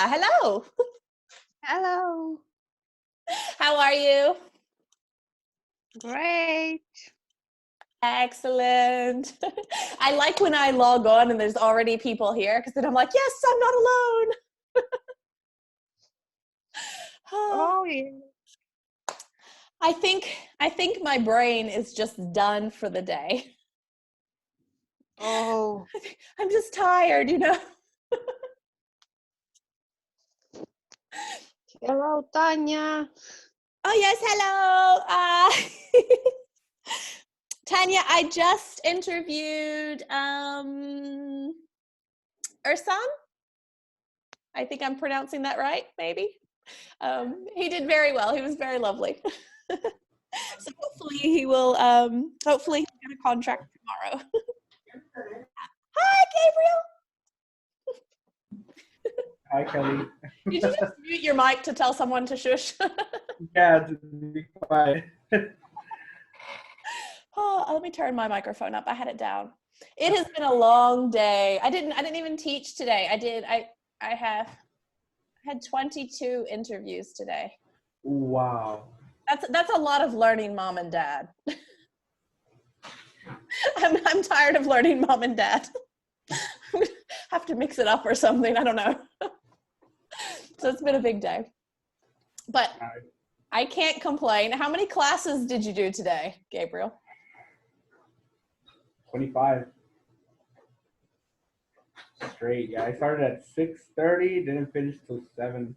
hello. Hello. How are you? Great. Excellent. I like when I log on and there's already people here because then I'm like, yes, I'm not alone. Oh, yeah. I think my brain is just done for the day. Oh. I'm just tired, you know. Hello, Tanya. Oh yes, hello. Tanya, I just interviewed Ursan. I think I'm pronouncing that right, maybe. He did very well. He was very lovely. So hopefully he will, hopefully he'll get a contract tomorrow. Hi, Gabriel. Hi, Kelly. Did you just mute your mic to tell someone to shush? Yeah, to be quiet. Oh, let me turn my microphone up. I had it down. It has been a long day. I didn't even teach today. I had 22 interviews today. Wow. That's a lot of learning mom and dad. I'm tired of learning mom and dad. Have to mix it up or something. I don't know. So it's been a big day. But I can't complain. How many classes did you do today, Gabriel? 25. Straight. Yeah, I started at 6:30, didn't finish till 7.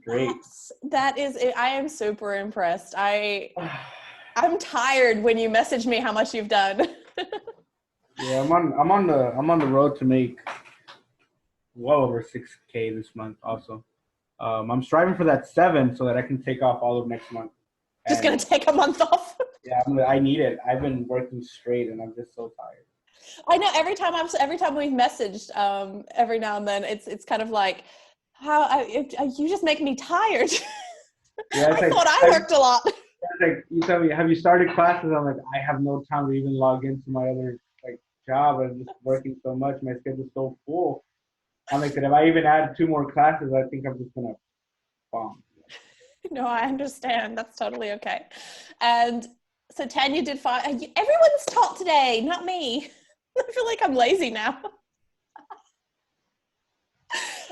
Straight. That is it. I am super impressed. I'm tired when you message me how much you've done. Yeah, I'm on the road to make well over 6K this month also. I'm striving for that 7 so that I can take off all of next month. Just gonna take a month off. Yeah, I need it. I've been working straight and I'm just so tired. I know every time we've messaged, every now and then it's kind of like, you just make me tired. Yeah, I thought I worked a lot. It's like you tell me, have you started classes? I'm like, I have no time to even log into my other job. I'm just working so much. My schedule's so full. I'm like, if I even add 2 more classes, I think I'm just gonna bomb. No, I understand. That's totally okay. And so Tanya did 5. Everyone's taught today, not me. I feel like I'm lazy now.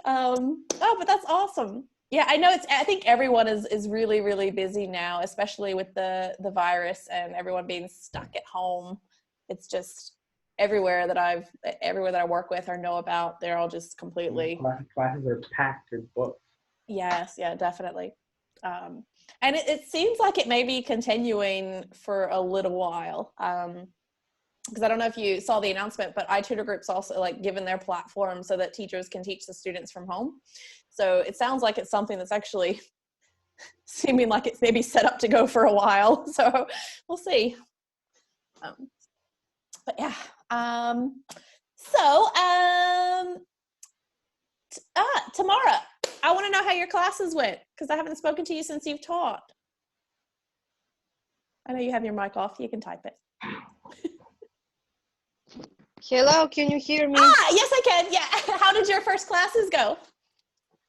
But that's awesome. Yeah, I know I think everyone is really, really busy now, especially with the virus and everyone being stuck at home. It's just everywhere that I work with or know about, they're all just completely. Classes are packed and booked. Yes, yeah, definitely. And it seems like it may be continuing for a little while. Because I don't know if you saw the announcement, but iTutorGroup's also given their platform so that teachers can teach the students from home. So it sounds like it's something that's actually seeming like it's maybe set up to go for a while. So we'll see. But yeah. Tamara, I want to know how your classes went because I haven't spoken to you since you've taught. I know you have your mic off. You can type it. Hello, can you hear me? Yes, I can. Yeah. How did your first classes go?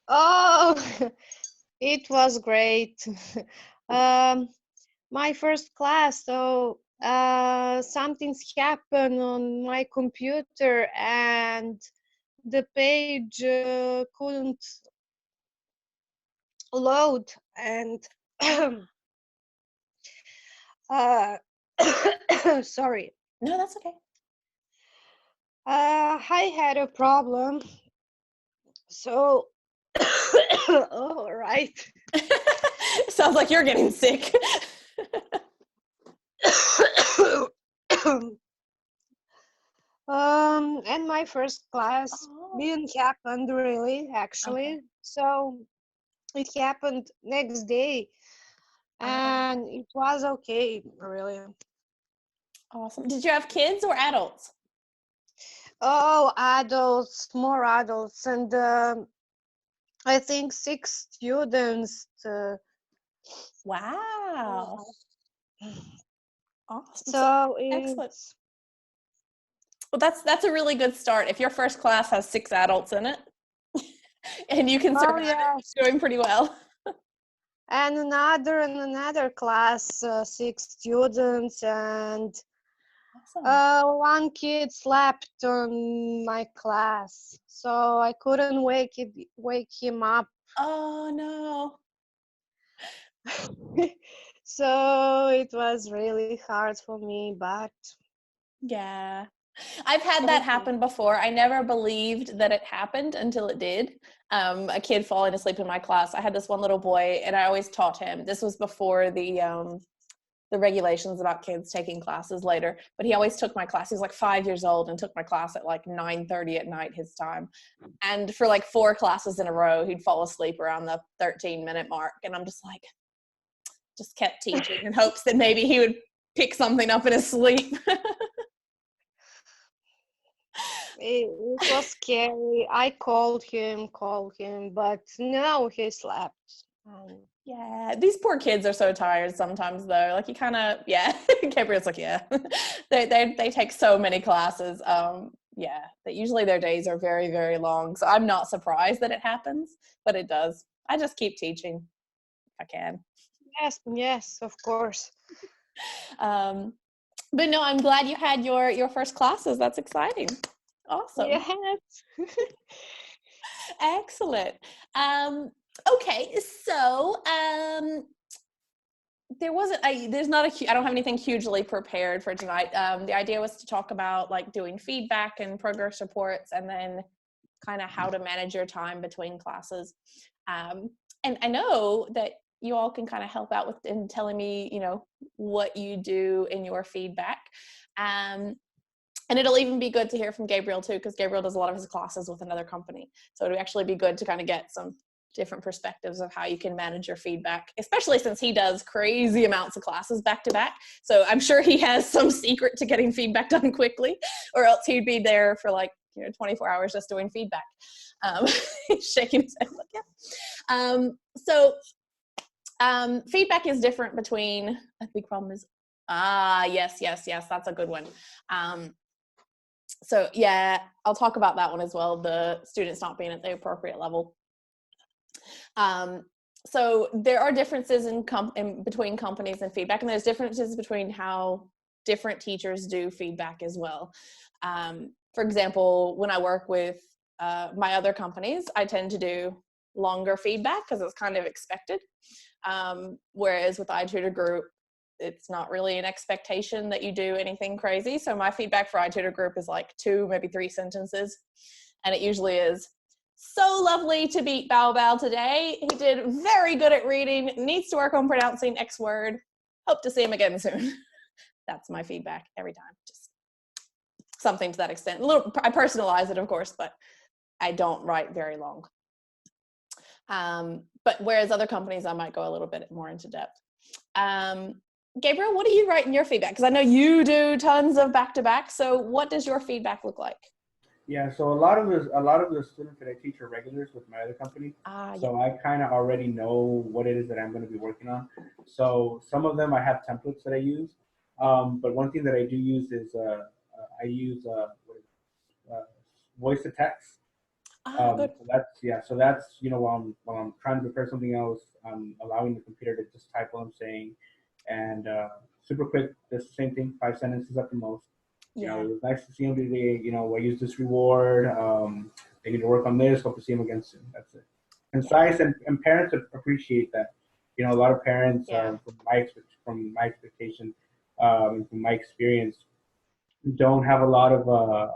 Oh, it was great. My first class, so something's happened on my computer and the page couldn't load and sorry. No, that's okay. I had a problem. So, all right. Sounds like you're getting sick. And my first class didn't happen really, actually. Okay. So it happened next day, and it was okay, really. Awesome. Did you have kids or adults? Oh, adults, more adults, and I think 6 students. Wow. Awesome. So excellent. Well, that's a really good start. If your first class has 6 adults in it, And you can Oh, survive yes. it, doing pretty well. And another class, 6 students, and Awesome. one kid slept on my class, so I couldn't wake him up. Oh no. So it was really hard for me, but Yeah. I've had that happen before. I never believed that it happened until it did. A kid falling asleep in my class. I had this one little boy, and I always taught him. This was before the regulations about kids taking classes later, but he always took my class. He was like 5 years old and took my class at like 9:30 at night his time. And for like 4 classes in a row, he'd fall asleep around the 13-minute mark. And I'm just like, just kept teaching in hopes that maybe he would pick something up in his sleep. it was scary. I called him, but no, he slept. Yeah, these poor kids are so tired sometimes though. Like you kind of, yeah. Gabriel's like, yeah. they take so many classes. Yeah, that usually their days are very, very long. So I'm not surprised that it happens, but it does. I just keep teaching if I can. Yes, of course. But no, I'm glad you had your first classes. That's exciting. Awesome. Yes. Excellent. Okay, so there's not I don't have anything hugely prepared for tonight. The idea was to talk about like doing feedback and progress reports, and then kind of how to manage your time between classes. And I know that you all can kind of help out with in telling me, what you do in your feedback. And it'll even be good to hear from Gabriel too, because Gabriel does a lot of his classes with another company. So it'll actually be good to kind of get some different perspectives of how you can manage your feedback, especially since he does crazy amounts of classes back to back. So I'm sure he has some secret to getting feedback done quickly, or else he'd be there for like 24 hours just doing feedback. Shaking his head like, yeah. So feedback is different between, a big problem is, yes, that's a good one. So yeah, I'll talk about that one as well, the students not being at the appropriate level. So there are differences in between companies and feedback, and there's differences between how different teachers do feedback as well. For example, when I work with my other companies, I tend to do longer feedback because it's kind of expected. Whereas with iTutorGroup, it's not really an expectation that you do anything crazy. So my feedback for iTutorGroup is like 2, maybe 3 sentences. And it usually is, so lovely to beat Bao Bao today. He did very good at reading, needs to work on pronouncing X word. Hope to see him again soon. That's my feedback every time. Just something to that extent. I personalize it, of course, but I don't write very long. But whereas other companies, I might go a little bit more into depth. Gabriel, what do you write in your feedback? Because I know you do tons of back-to-back. So what does your feedback look like? Yeah, so a lot of the students that I teach are regulars with my other company. So yeah. I kind of already know what it is that I'm going to be working on. So some of them I have templates that I use. But one thing that I do use is I use voice to text. Good. So that's while I'm trying to prepare something else, I'm allowing the computer to just type what I'm saying, and super quick. That's the same thing, 5 sentences at the most. Yeah. It was nice to see him today. I use this reward. They need to work on this. Hope to see him again soon. That's it. Concise, and parents appreciate that. A lot of parents, from my expectation, and from my experience, don't have a lot of.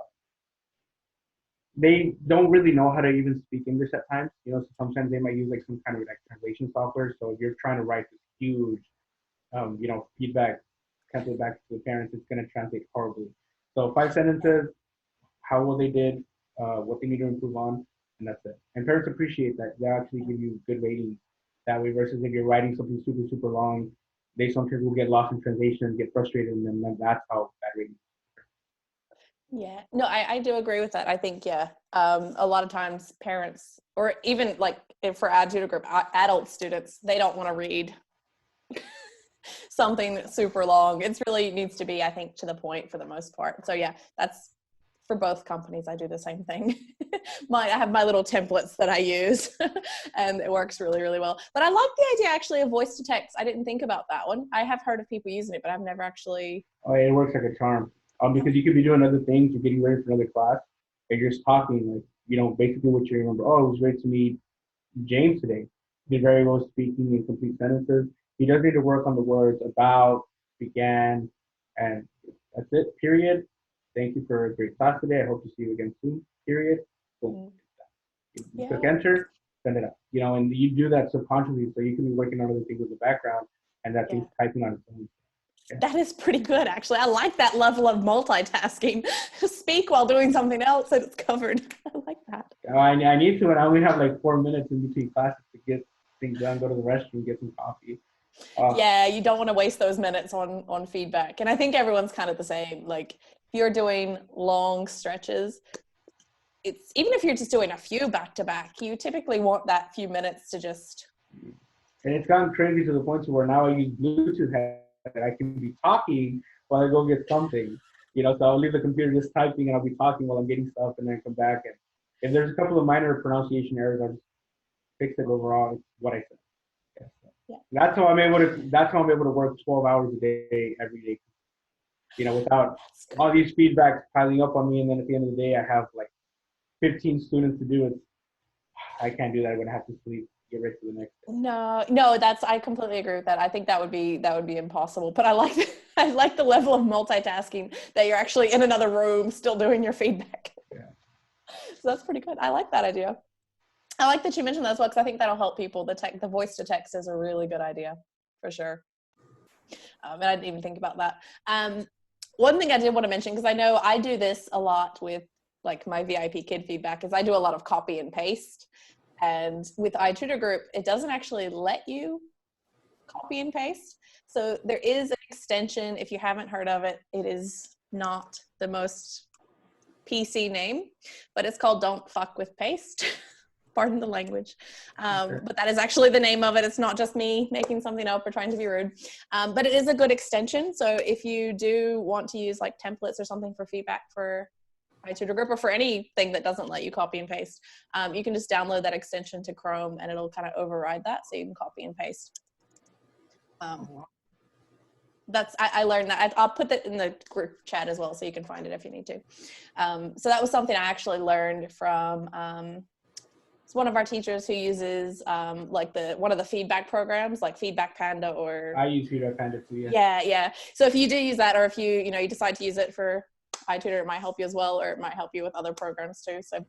They don't really know how to even speak English at times. So sometimes they might use like some kind of like translation software. So if you're trying to write this huge, feedback template back to the parents, it's going to translate horribly. So 5 sentences, how well they did, what they need to improve on, and that's it. And parents appreciate that. They actually give you good ratings that way versus if you're writing something super, super long, they sometimes will get lost in translation and get frustrated, and then that's how bad ratings. Yeah, no, I do agree with that. I think, a lot of times parents, or even like for iTutorGroup, adult students, they don't want to read something super long. It's really needs to be, I think, to the point for the most part. So yeah, that's for both companies, I do the same thing. I have my little templates that I use and it works really, really well. But I like the idea actually of voice to text. I didn't think about that one. I have heard of people using it, but I've never actually. Oh, it works like a charm. Because you could be doing other things, you're getting ready for another class, and you're just talking, like, you know, basically what you remember. Oh, it was great to meet James today. He did very well speaking in complete sentences. He does need to work on the words about, began, and that's it, period. Thank you for a great class today. I hope to see you again soon, period. Boom. You click enter, send it up. You know, and you do that subconsciously, so you can be working on other things in the background, and that thing's typing on its own. Yeah. That is pretty good, actually. I like that level of multitasking. Speak while doing something else and it's covered. I like that. I need to, and I only have like 4 minutes in between classes to get things done, go to the restroom, get some coffee. Yeah, you don't want to waste those minutes on feedback. And I think everyone's kind of the same. Like, if you're doing long stretches, it's even if you're just doing a few back to back, you typically want that few minutes to just. And it's gotten crazy to the point where now I use Bluetooth headset. I can be talking while I go get something, you know, so I'll leave the computer just typing and I'll be talking while I'm getting stuff and then come back. And if there's a couple of minor pronunciation errors, I'll just fix it overall. It's what I said. Yeah, so. Yeah. That's how I'm able to work 12 hours a day, every day, you know, without all these feedbacks piling up on me. And then at the end of the day, I have like 15 students to do it. I can't do that. I'm going to have to sleep. Get ready for the next day. No, I completely agree with that. I think that would be impossible. But I like the level of multitasking that you're actually in another room still doing your feedback. Yeah. So that's pretty good. I like that idea. I like that you mentioned that as well, because I think that'll help people. The voice to text is a really good idea for sure. And I didn't even think about that. One thing I did want to mention, because I know I do this a lot with like my VIPKID feedback, is I do a lot of copy and paste. And with iTutorGroup, it doesn't actually let you copy and paste. So there is an extension. If you haven't heard of it, it is not the most PC name, but it's called Don't Fuck with Paste. Pardon the language. But that is actually the name of it. It's not just me making something up or trying to be rude. But it is a good extension. So if you do want to use like templates or something for feedback for iTutorGroup or for anything that doesn't let you copy and paste, you can just download that extension to Chrome and it'll kind of override that so you can copy and paste. I learned that. I'll put that in the group chat as well so you can find it if you need to. So that was something I actually learned from it's one of our teachers who uses like one of the feedback programs like Feedback Panda or. I use Feedback Panda too, yeah. Yeah. So if you do use that, or if you decide to use it for iTutor, it might help you as well, or it might help you with other programs too. So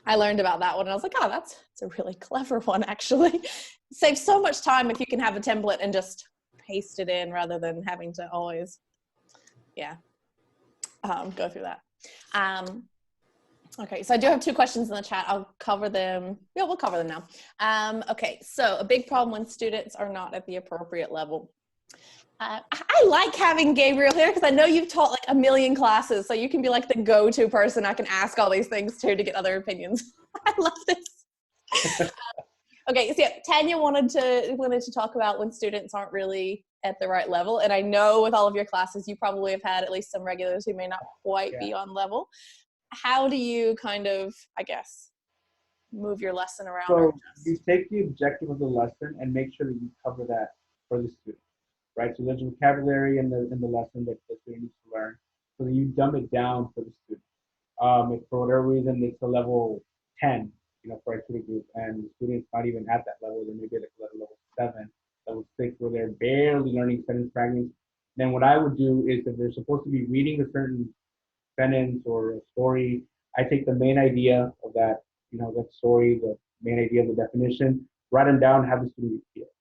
I learned about that one and I was like, oh, that's a really clever one actually. It saves so much time if you can have a template and just paste it in rather than having to always, go through that. Okay, so I do have 2 questions in the chat. I'll cover them. Yeah, we'll cover them now. Okay, so a big problem when students are not at the appropriate level. I like having Gabriel here because I know you've taught like a million classes, so you can be like the go-to person I can ask all these things to get other opinions. I love this. Okay, so yeah, Tanya wanted to talk about when students aren't really at the right level, and I know with all of your classes, you probably have had at least some regulars who may not quite be on level. How do you kind of, I guess, move your lesson around? So you take the objective of the lesson and make sure that you cover that for the student. Right, so there's vocabulary in the lesson that the student needs to learn, so that you dumb it down for the student. If for whatever reason it's a level 10, for a tutor group, and the student's not even at that level, they may be like level 7, level 6, where they're barely learning sentence fragments. Then what I would do is, if they're supposed to be reading a certain sentence or a story, I take the main idea of that, that story, the main idea of the definition, write them down, have the student repeat it.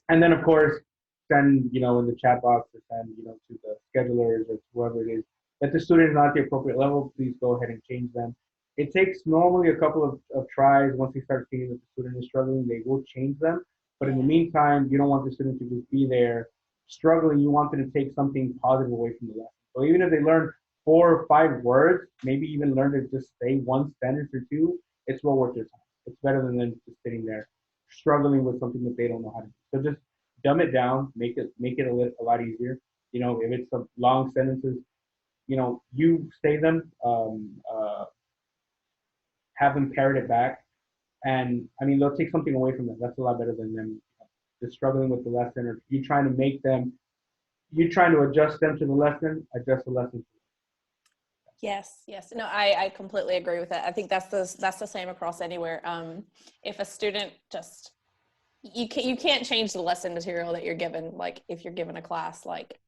And then, of course, send, in the chat box, or send, to the schedulers or whoever it is, that the student is not at the appropriate level, please go ahead and change them. It takes normally a couple of tries. Once they start seeing that the student is struggling, they will change them. But in the meantime, you don't want the student to just be there struggling. You want them to take something positive away from the lesson. So even if they learn 4 or 5 words, maybe even learn to just say 1 sentence or 2, it's well worth their time. It's better than them just sitting there struggling with something that they don't know how to do. So just dumb it down, make it a lot easier. If it's some long sentences, you say them, have them parrot it back, and I mean, they'll take something away from it. That's a lot better than them just struggling with the lesson, or you trying to adjust them to the lesson, adjust the lesson. Yes, yes. No, I completely agree with that. I think that's the same across anywhere. If a student just, you can't change the lesson material that you're given, like if you're given a class, like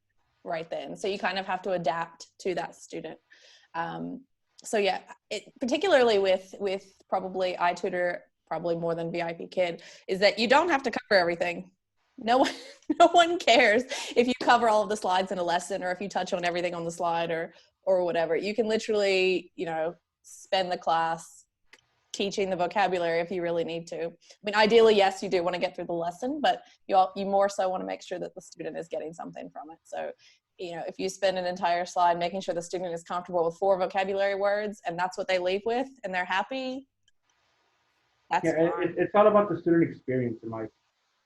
right then. So you kind of have to adapt to that student. So yeah, particularly with probably iTutor, probably more than VIPKID, is that you don't have to cover everything. No one cares if you cover all of the slides in a lesson, or if you touch on everything on the slide, or whatever. You can literally, spend the class teaching the vocabulary if you really need to. I mean, ideally, yes, you do want to get through the lesson, but you more so want to make sure that the student is getting something from it. So, if you spend an entire slide making sure the student is comfortable with 4 vocabulary words and that's what they leave with and they're happy, that's fine. It's all about the student experience in life.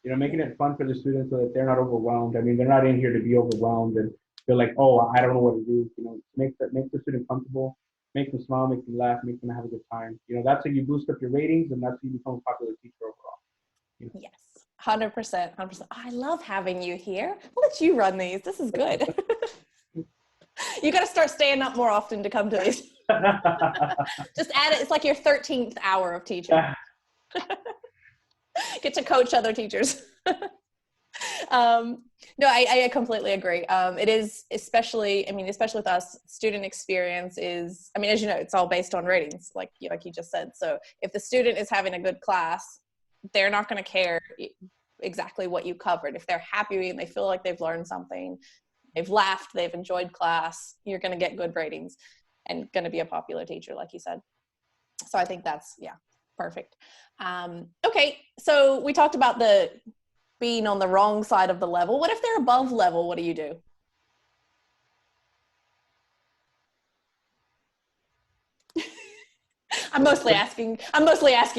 Making it fun for the students so that they're not overwhelmed. I mean, they're not in here to be overwhelmed and feel like, oh, I don't know what to do. Make the student comfortable, make them smile, make them laugh, make them have a good time. That's how you boost up your ratings, and that's how you become a popular teacher overall. Yes, 100%, 100%. I love having you here. I'll let you run these. This is good. You got to start staying up more often to come to these. Just add it. It's like your 13th hour of teaching. Get to coach other teachers. No, I completely agree. It is, especially with us, student experience is, as you know, it's all based on ratings, like you just said. So if the student is having a good class, they're not going to care exactly what you covered. If they're happy and they feel like they've learned something, they've laughed, they've enjoyed class, you're going to get good ratings and going to be a popular teacher, like you said. So I think that's, perfect. Okay, so we talked about the being on the wrong side of the level. What if they're above level? What do you do? I'm mostly asking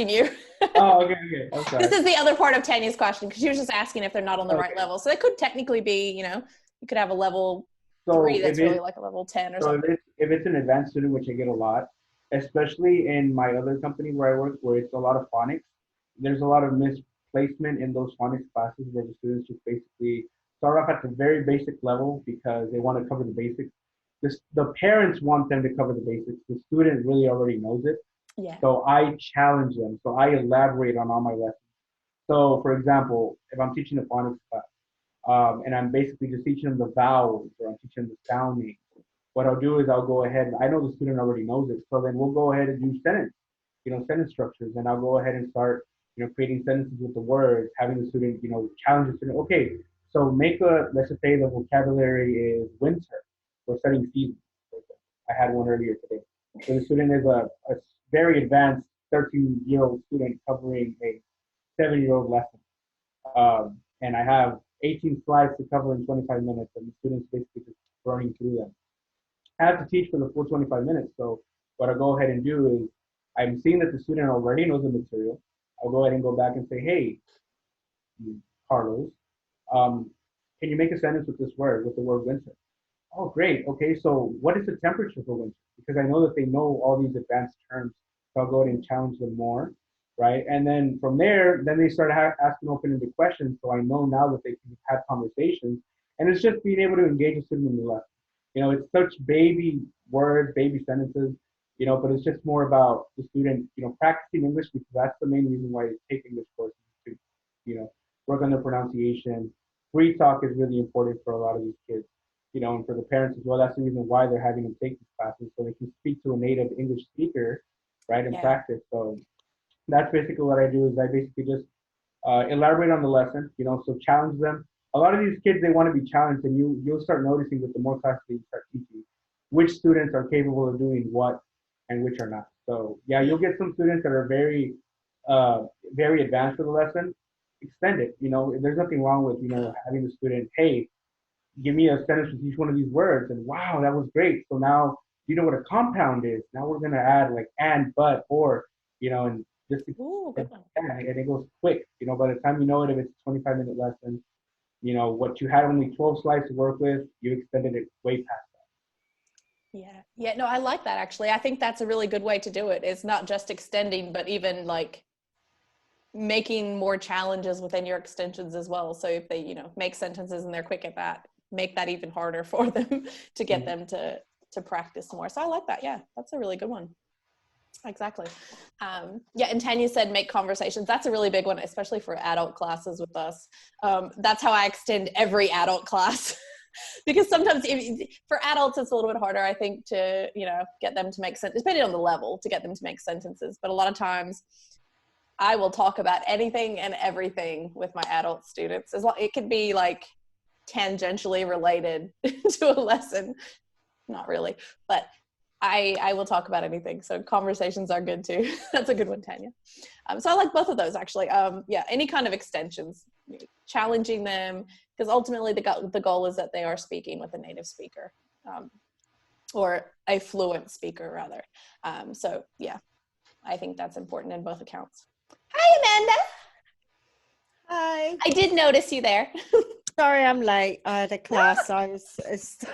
you. Oh, okay. I'm sorry. This is the other part of Tanya's question, because she was just asking if they're not on the right level. So they could technically be, you could have a level 3 that's really like a level 10 or something. If it's an advanced student, which I get a lot, especially in my other company where I work, where it's a lot of phonics, there's a lot of misplacement in those phonics classes where the students just basically start off at the very basic level because they want to cover the basics. The parents want them to cover the basics. The student really already knows it. Yeah. So I challenge them. So I elaborate on all my lessons. So for example, if I'm teaching a phonics class, and I'm basically just teaching them the vowels, or I'm teaching them the sounding, what I'll do is I'll go ahead, and I know the student already knows it, so then we'll go ahead and do sentence structures, and I'll go ahead and start, creating sentences with the words, having the student, challenge the student. Okay, so let's just say the vocabulary is winter. We're studying seasons. I had one earlier today. So the student is a very advanced 13-year-old student covering a 7-year-old lesson. And I have 18 slides to cover in 25 minutes, and the student's basically just running through them. I have to teach for the full 25 minutes. So what I'll go ahead and do is, I'm seeing that the student already knows the material. I'll go ahead and go back and say, hey, Carlos, can you make a sentence with this word, with the word winter? Oh, great. Okay, so what is the temperature for winter? Because I know that they know all these advanced terms. So I'll go ahead and challenge them more, right? And then from there, then they start asking open-ended questions. So I know now that they can have conversations. And it's just being able to engage a student in the lesson. It's such baby words, baby sentences, but it's just more about the student, practicing English, because that's the main reason why they take English courses, to, work on their pronunciation. Free talk is really important for a lot of these kids, and for the parents as well. That's the reason why they're having them take these classes, so they can speak to a native English speaker, right, and practice. So that's basically what I do, is I basically just elaborate on the lesson, so challenge them. A lot of these kids, they want to be challenged, and you'll start noticing with the more classes you start teaching, which students are capable of doing what and which are not. So yeah, you'll get some students that are very, very advanced for the lesson. Extend it. There's nothing wrong with having the student, hey, give me a sentence with each one of these words, and wow, that was great. So now you know what a compound is. Now we're gonna add like and, but, or, and just and it goes quick. By the time you know it, if it's a 25-minute lesson, what you had only 12 slides to work with, you extended it way past Yeah, no, I like that actually. I think that's a really good way to do it. It's not just extending, but even like making more challenges within your extensions as well. So if they, make sentences and they're quick at that, make that even harder for them to get them to practice more. So I like that. Yeah, that's a really good one. Exactly. And Tanya said make conversations. That's a really big one, especially for adult classes with us. That's how I extend every adult class. Because sometimes for adults, it's a little bit harder, I think, to, get them to make sentences, depending on the level, to get them to make sentences. But a lot of times I will talk about anything and everything with my adult students. It could be like tangentially related to a lesson. Not really, but I will talk about anything. So conversations are good too. That's a good one, Tanya. So I like both of those actually. Any kind of extensions, challenging them, because ultimately the goal is that they are speaking with a native speaker, or a fluent speaker rather. I think that's important in both accounts. Hi, Amanda. Hi. I did notice you there. Sorry I'm late. I had a class. I was just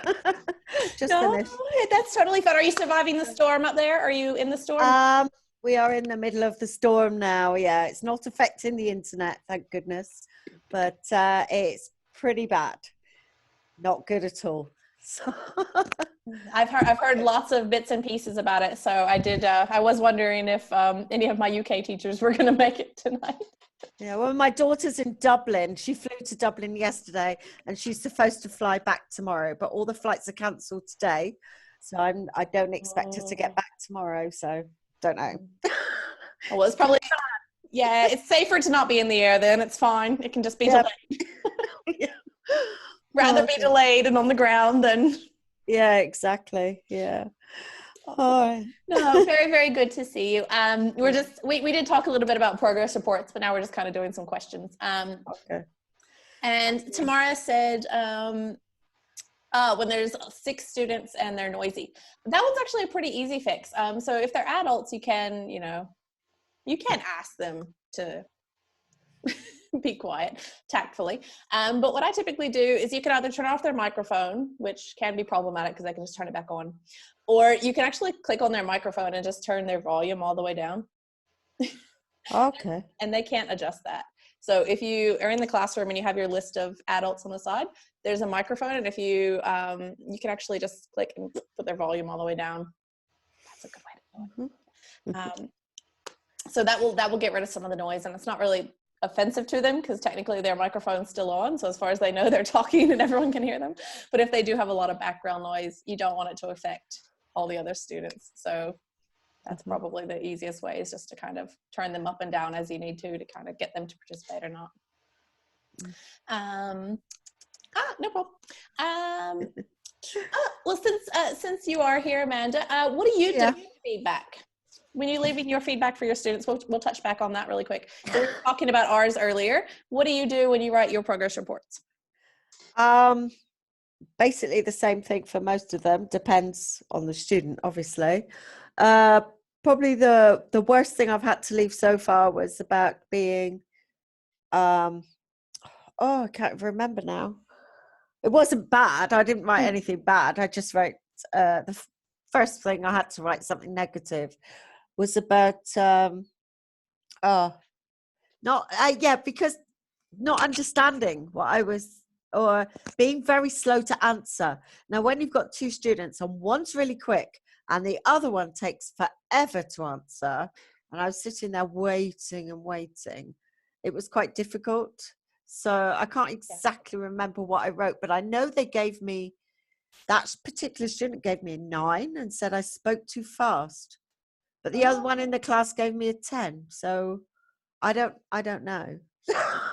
finished. That's totally fine. Are you surviving the storm up there? Are you in the storm? We are in the middle of the storm now. Yeah, it's not affecting the internet, thank goodness. But it's pretty bad. Not good at all. So I've heard lots of bits and pieces about it. So I was wondering if any of my UK teachers were going to make it tonight. Yeah, well, my daughter's in Dublin. She flew to Dublin yesterday and she's supposed to fly back tomorrow, but all the flights are cancelled today. So I don't expect her to get back tomorrow. So don't know. Well, it's probably, it's safer to not be in the air then. It's fine. It can just be delayed. Rather be delayed and on the ground than. Yeah, exactly. Yeah. Oh. No, very, very good to see you. We did talk a little bit about progress reports, but now we're just kind of doing some questions. Okay. And Tamara said, when there's 6 students and they're noisy, that one's actually a pretty easy fix. So if they're adults, you can ask them to be quiet tactfully. But what I typically do is you can either turn off their microphone, which can be problematic because I can just turn it back on, or you can actually click on their microphone and just turn their volume all the way down. Okay. And they can't adjust that. So if you are in the classroom and you have your list of adults on the side, there's a microphone, and if you can actually just click and put their volume all the way down. That's a good way to do it. So that will get rid of some of the noise, and it's not really offensive to them because technically their microphone's still on, so as far as they know they're talking and everyone can hear them. But if they do have a lot of background noise, you don't want it to affect all the other students. So that's probably the easiest way, is just to kind of turn them up and down as you need to kind of get them to participate or not. No problem. Well, since you are here, Amanda, what do you do with feedback? When you're leaving your feedback for your students, we'll touch back on that really quick. We were talking about ours earlier. What do you do when you write your progress reports? Basically the same thing for most of them. Depends on the student, obviously. Probably the worst thing I've had to leave so far was about being, I can't remember now. It wasn't bad. I didn't write anything bad. I just wrote, the first thing I had to write something negative was about, because not understanding what I was, or being very slow to answer. Now, when you've got 2 students and one's really quick and the other one takes forever to answer, and I was sitting there waiting and waiting, it was quite difficult. So I can't exactly remember what I wrote, but I know they gave me, that particular student gave me a 9 and said I spoke too fast. But the other one in the class gave me a 10. So I don't know.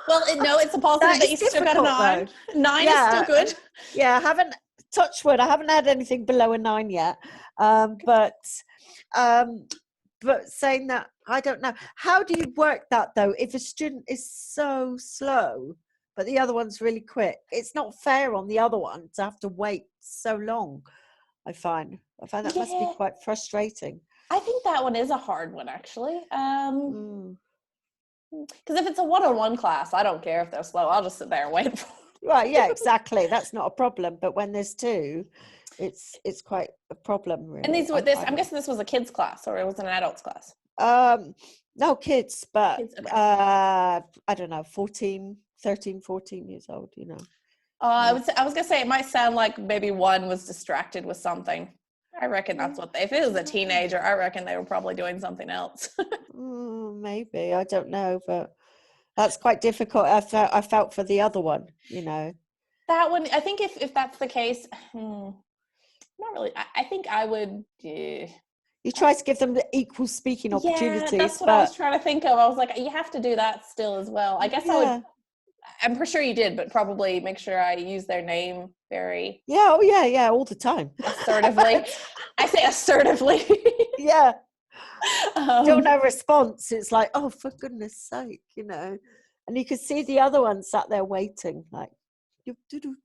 Well, no, it's a positive that you still got a 9. Though. 9 is still good. Yeah, I haven't, touch wood, I haven't had anything below a 9 yet. But saying that, I don't know. How do you work that though? If a student is so slow, but the other one's really quick, it's not fair on the other one to have to wait so long. I find that must be quite frustrating. I think that one is a hard one, actually. Because if it's a one-on-one class, I don't care if they're slow. I'll just sit there and wait for them. Right, yeah, exactly. That's not a problem. But when there's two, it's quite a problem, really. And these were this. I'm guessing this was a kids class, or it was an adults class. No, kids, but Kids, okay. I don't know, 13, 14 years old, you know. I was gonna say it might sound like maybe one was distracted with something. I reckon that's what if it was a teenager, I reckon they were probably doing something else. Maybe, I don't know, but that's quite difficult. I felt for the other one, you know. That one, I think if that's the case, not really. I think I would. You try to give them the equal speaking opportunities. Yeah, that's what I was trying to think of. I was like, you have to do that still as well. I guess I would. I'm for sure you did, but probably make sure I use their name very. Yeah, oh yeah, all the time. Assertively. I say assertively. Yeah. Don't have a response. It's like, oh, for goodness sake, you know. And you could see the other one sat there waiting, like, do.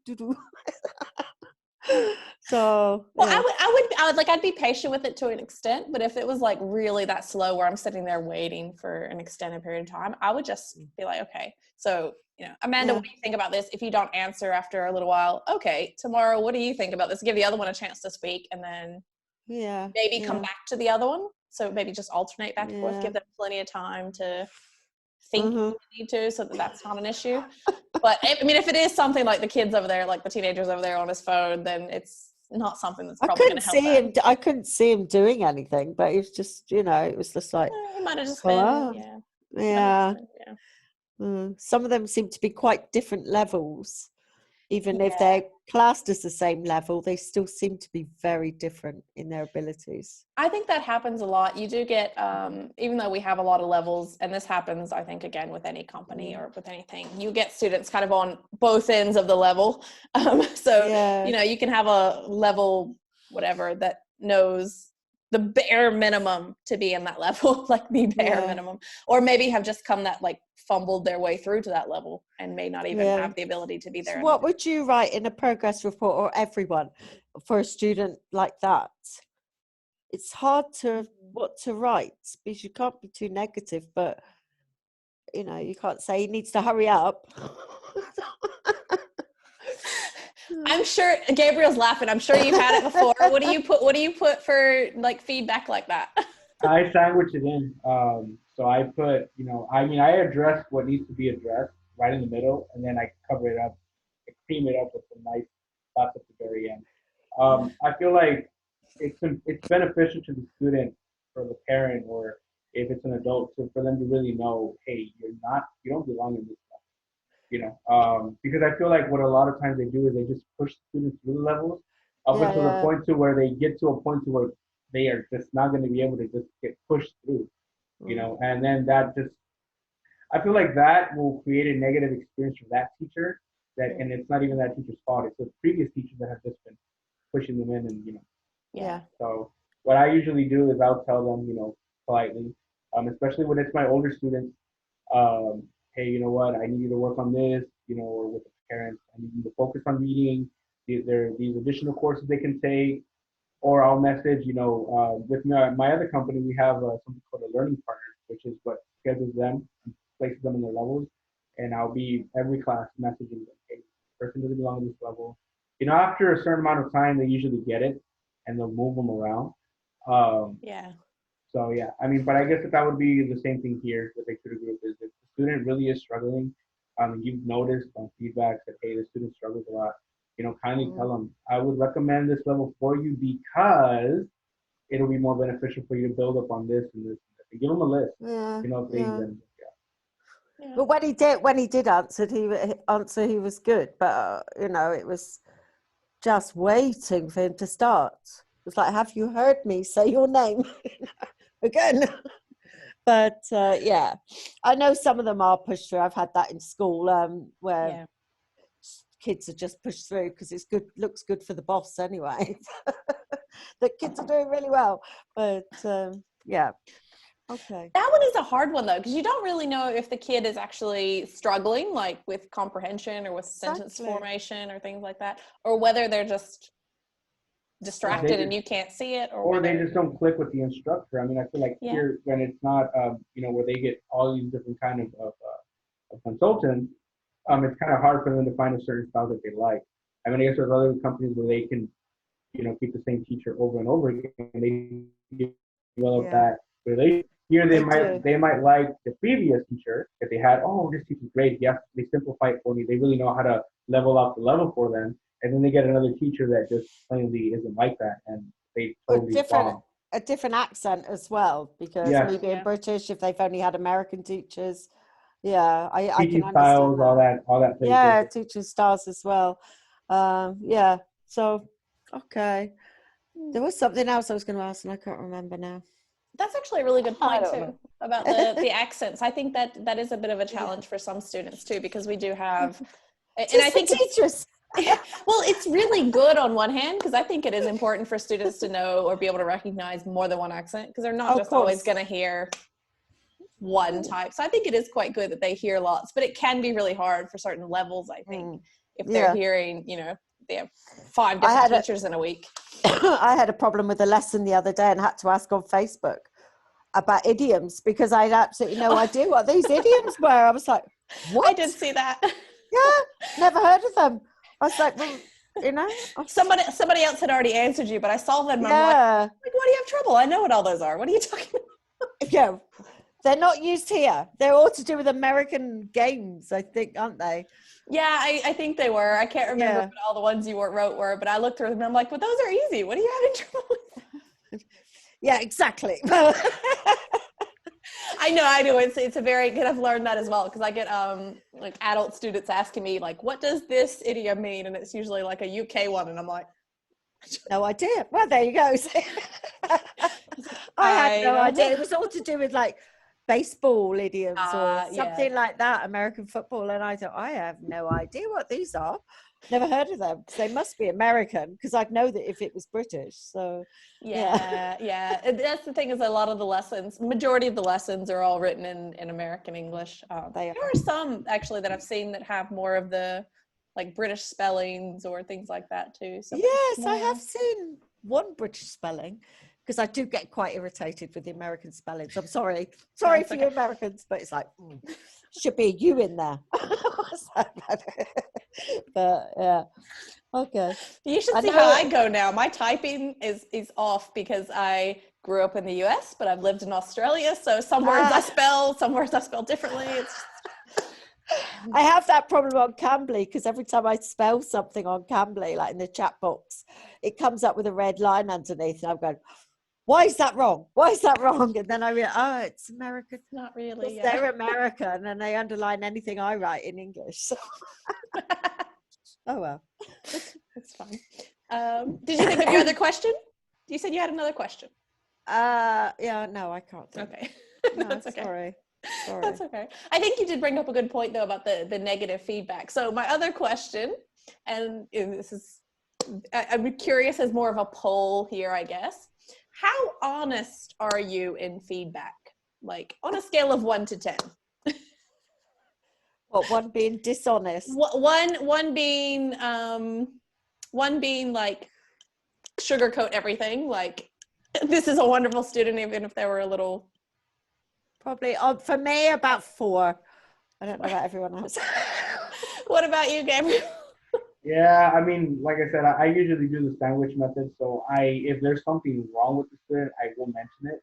So well, yeah. I would I'd be patient with it to an extent, but if it was like really that slow where I'm sitting there waiting for an extended period of time, I would just be like, okay, so Amanda, what do you think about this? If you don't answer after a little while, okay, tomorrow, what do you think about this? Give the other one a chance to speak, and then maybe come back to the other one. So maybe just alternate back and forth, give them plenty of time to think if you need to, so that's not an issue. But I mean, if it is something like the kids over there, like the teenagers over there on his phone, then it's not something that's probably going to help them. I couldn't see him doing anything, but it was just, it was just like, it might have just been, some of them seem to be quite different levels. Even if they're classed as the same level, they still seem to be very different in their abilities. I think that happens a lot. You do get, even though we have a lot of levels, and this happens, I think, again, with any company or with anything, you get students kind of on both ends of the level. You can have a level, whatever, that knows the bare minimum to be in that level, like the bare minimum, or maybe have just come that like fumbled their way through to that level and may not even have the ability to be there. So what would you write in a progress report, or everyone, for a student like that? It's hard what to write because you can't be too negative, but you can't say he needs to hurry up. I'm sure Gabriel's laughing. I'm sure you've had it before. What do you put for like feedback like that? I sandwich it in. So I put, I address what needs to be addressed right in the middle, and then I cover it up, I cream it up with some nice thoughts at the very end. I feel like it's beneficial to the student, for the parent, or if it's an adult, for them to really know, hey, you don't belong in this stuff, because I feel like what a lot of times they do is they just push students through the levels up until the point to where they get to a point to where they are just not going to be able to just get pushed through, and then I feel like that will create a negative experience for that teacher, and it's not even that teacher's fault. It's the previous teachers that have just been pushing them in, and so what I usually do is I'll tell them, politely, especially when it's my older students, hey, you know what, I need you to work on this, or with the parents, I need you to focus on reading. There are these additional courses they can take, or I'll message, with my other company, we have something called a learning partner, which is what schedules them and places them in their levels. And I'll be every class messaging them, hey, this person doesn't belong at this level. After a certain amount of time, they usually get it, and they'll move them around. So yeah, but I guess that would be the same thing here with HeyTutorGroup, is if the student really is struggling, you've noticed on feedback that, hey, the student struggles a lot, kindly tell them, I would recommend this level for you because it'll be more beneficial for you to build up on this and this. And give them a list, things. And, But when he did answer, he was good. But it was just waiting for him to start. It was like, have you heard me say your name again? But I know some of them are pushed through. I've had that in school, where kids are just pushed through because looks good for the boss anyway. The kids are doing really well, but okay. That one is a hard one though, because you don't really know if the kid is actually struggling, like with comprehension or with sentence formation or things like that, or whether they're just distracted and you can't see it, or they just don't click with the instructor. I feel like here, when it's not, where they get all these different kind of consultants, it's kind of hard for them to find a certain style that they like. I mean, I guess there's other companies where they can, keep the same teacher over and over again, and they develop that relationship. Here they might like the previous teacher that they had. Oh, this teacher's great. Yes, they simplify it for me. They really know how to level up the level for them. And then they get another teacher that just plainly isn't like that, and they totally bomb. A different accent as well, because me being British, if they've only had American teachers, I teaching can styles, understand all that. Yeah, teaching styles as well. So okay, there was something else I was going to ask, and I can't remember now. That's actually a really good point too about the accents. I think that is a bit of a challenge for some students too, because we do have, and I think teachers. Well, it's really good on one hand, because I think it is important for students to know or be able to recognize more than one accent, because they're not just always going to hear one type. So I think it is quite good that they hear lots, but it can be really hard for certain levels, I think, if they're hearing, they have 5 different teachers in a week. I had a problem with a lesson the other day and had to ask on Facebook about idioms, because I had absolutely no idea what these idioms were. I was like, what? I did see that. Yeah, never heard of them. I was like, well, somebody else had already answered you, but I saw them. And I'm like, why do you have trouble? I know what all those are. What are you talking about? Yeah, they're not used here. They're all to do with American games, I think, aren't they? Yeah, I think they were. I can't remember what all the ones you wrote were, but I looked through them and I'm like, well, those are easy. What are you having trouble with? Yeah, exactly. I know. It's a very good. I've learned that as well, because I get like adult students asking me like, what does this idiom mean? And it's usually like a UK one, and I'm like, no idea. Well, there you go. I had no idea. It was all to do with like baseball idioms or something like that, American football, and I thought, I have no idea what these are. Never heard of them. So they must be American, because I'd know that if it was British. So yeah. That's the thing, is a lot of the lessons, majority of the lessons are all written in American English. There are some actually that I've seen that have more of the like British spellings or things like that too. So yes, I have seen one British spelling, because I do get quite irritated with the American spellings. I'm sorry for you Americans, but it's like, should be a U in there. But yeah, okay. You should see how I go now. My typing is off, because I grew up in the US, but I've lived in Australia. So some words I spell, some words I spell differently. I have that problem on Cambly, because every time I spell something on Cambly, like in the chat box, it comes up with a red line underneath, and I'm going, why is that wrong? Why is that wrong? And then I realize, it's American. It's not really. They're American, and they underline anything I write in English. So. Oh, well. That's fine. Did you think of your other question? You said you had another question. Yeah, no, I can't think. Okay. No, that's okay. Sorry. That's okay. I think you did bring up a good point though about the negative feedback. So my other question, and this is, I'm curious as more of a poll here, I guess. How honest are you in feedback? Like on a scale of 1 to 10? What, one being dishonest? One being like sugarcoat everything. Like, this is a wonderful student, even if they were a little. Probably for me about 4. I don't know about everyone else. What about you, Gabriel? Yeah, I mean, like I said, I usually do the sandwich method. So if there's something wrong with the student, I will mention it.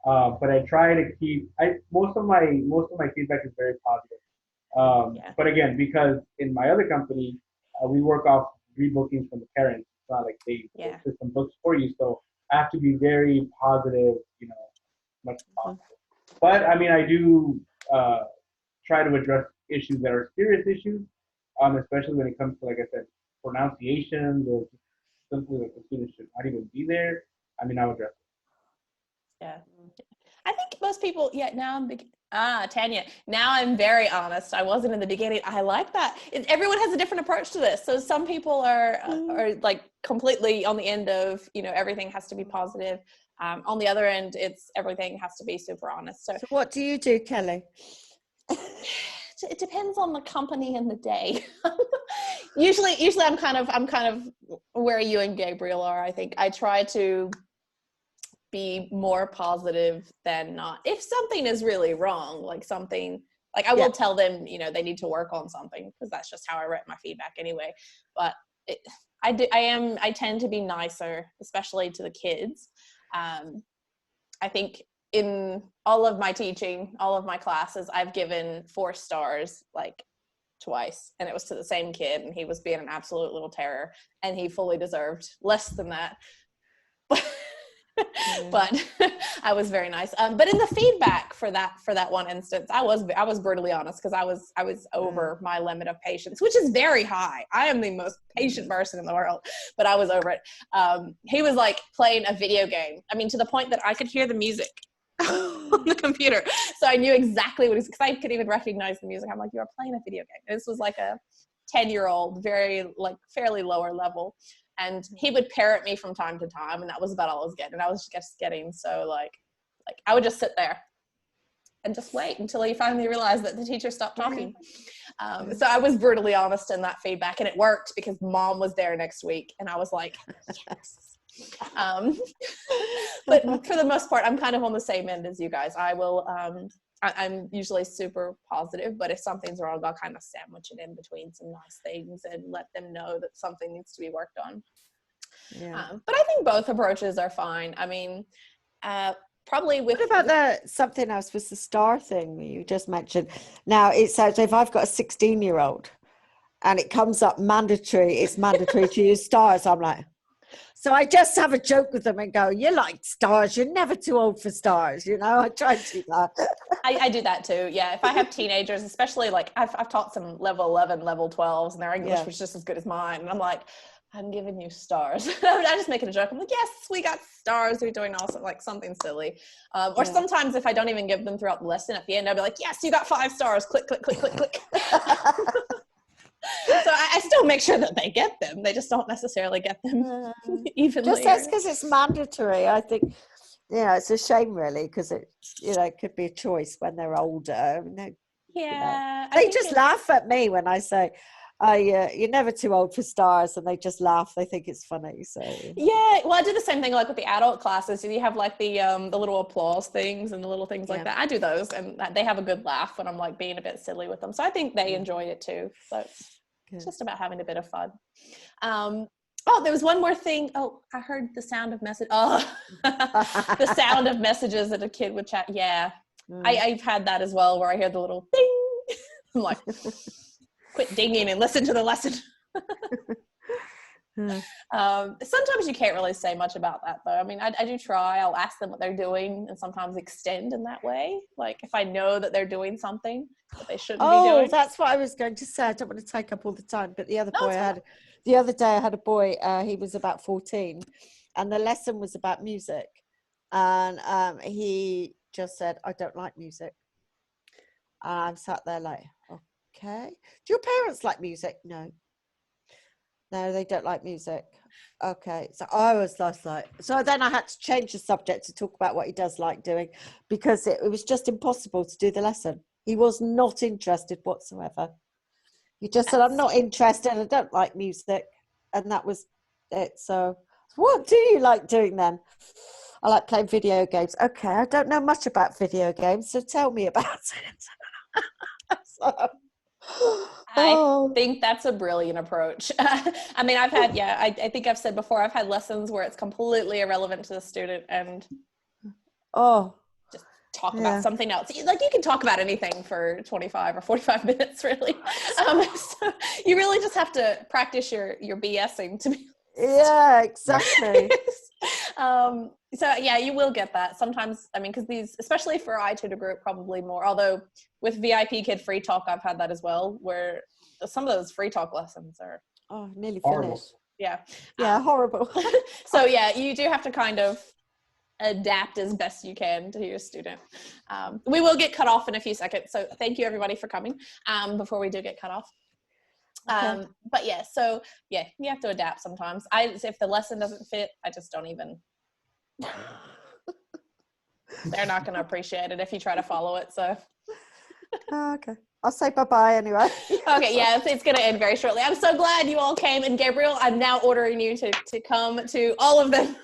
But I try to keep. Most of my feedback is very positive. But again, because in my other company, we work off rebookings from the parents. It's not like they system books for you. So I have to be very positive, much as possible. But I mean, I do try to address issues that are serious issues. Especially when it comes to, like I said, pronunciations or simply like the student should not even be there. I mean, I'll address it. Yeah. I think most people, Tanya, now I'm very honest. I wasn't in the beginning. I like that. Everyone has a different approach to this. So some people are like completely on the end of, everything has to be positive. On the other end, it's everything has to be super honest. So what do you do, Kelly? It depends on the company and the day. usually I'm kind of where you and Gabriel are. I think I try to be more positive than not. If something is really wrong, like something Like I will tell them, you know, they need to work on something because that's just how I write my feedback anyway. But I tend to be nicer, especially to the kids. I think in all of my teaching, all of my classes, I've given 4 stars like twice, and it was to the same kid, and he was being an absolute little terror, and he fully deserved less than that. But I was very nice. But in the feedback for that one instance, I was brutally honest because I was over my limit of patience, which is very high. I am the most patient person in the world, but I was over it. He was like playing a video game. I mean, to the point that I could hear the music on the computer, so I knew exactly what he was, because I could even recognize the music. I'm like, you are playing a video game. This was like a 10-year-old, very like fairly lower level. And he would parrot me from time to time, and that was about all I was getting. And I was just getting so like I would just sit there and just wait until he finally realized that the teacher stopped talking. So I was brutally honest in that feedback, and it worked because Mom was there next week, and I was like, yes. But for the most part, I'm kind of on the same end as you guys. I will. I'm usually super positive, but if something's wrong, I'll kind of sandwich it in between some nice things and let them know that something needs to be worked on. But I think both approaches are fine. I mean, probably with... What about something else was the star thing you just mentioned. Now, it says if I've got a 16-year-old and it comes up it's mandatory to use stars, I'm like... So I just have a joke with them and go, you like stars, you're never too old for stars, you know. I try to do that. I do that too, yeah. If I have teenagers, especially like I've taught some level 11, level 12s, and their English was just as good as mine, and I'm like, I'm giving you stars. I'm just making a joke. I'm like, yes, we got stars, we're doing awesome, like something silly. Or sometimes if I don't even give them throughout the lesson, at the end I'll be like, yes, you got 5 stars, click, click, click, click, click. So I still make sure that they get them. They just don't necessarily get them evenly. Just that's because it's mandatory. I think, it's a shame really, because it could be a choice when they're older. They just laugh at me when I say, you're never too old for stars, and they just laugh. They think it's funny. So yeah, well, I do the same thing like with the adult classes. You have like the little applause things and the little things like that. I do those, and they have a good laugh when I'm like being a bit silly with them. So I think they enjoy it too. So it's just about having a bit of fun. There was one more thing. Oh, I heard the sound of message. Oh, the sound of messages that a kid would chat. Yeah, I've had that as well, where I hear the little ding. I'm like, quit dinging and listen to the lesson. Sometimes you can't really say much about that though. I mean, I do try. I'll ask them what they're doing and sometimes extend in that way. Like if I know that they're doing something that they shouldn't be doing. Oh, that's what I was going to say. I don't want to take up all the time, but the other day I had a boy, he was about 14, and the lesson was about music. And he just said, I don't like music. I'm sat there like, okay. Do your parents like music? No, they don't like music. Okay. So I was just like, so then I had to change the subject to talk about what he does like doing, because it was just impossible to do the lesson. He was not interested whatsoever. He just said, I'm not interested. I don't like music. And that was it. So what do you like doing then? I like playing video games. Okay. I don't know much about video games, so tell me about it. I think that's a brilliant approach. I mean, I've had, I think I've said before, I've had lessons where it's completely irrelevant to the student and just talk about something else. Like you can talk about anything for 25 or 45 minutes, really. So you really just have to practice your BSing to be. Yeah, exactly. So yeah, you will get that sometimes. I mean, because these, especially for iTutorGroup, probably more. Although with VIPKID Free Talk, I've had that as well, where some of those free talk lessons are nearly horrible. finished. Yeah, horrible. So yeah, you do have to kind of adapt as best you can to your student. We will get cut off in a few seconds, so thank you everybody for coming. Before we do get cut off. But yeah, so yeah, you have to adapt sometimes. If the lesson doesn't fit, I just don't even. They're not going to appreciate it if you try to follow it. So. Okay, I'll say bye-bye anyway. Okay, yeah, it's going to end very shortly. I'm so glad you all came, and Gabriel, I'm now ordering you to come to all of them.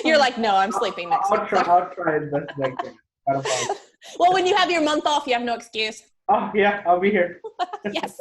You're like, no, I'm sleeping next week. I'll try as best as I can. I don't mind. Well, when you have your month off, you have no excuse. Oh, yeah, I'll be here. Yes.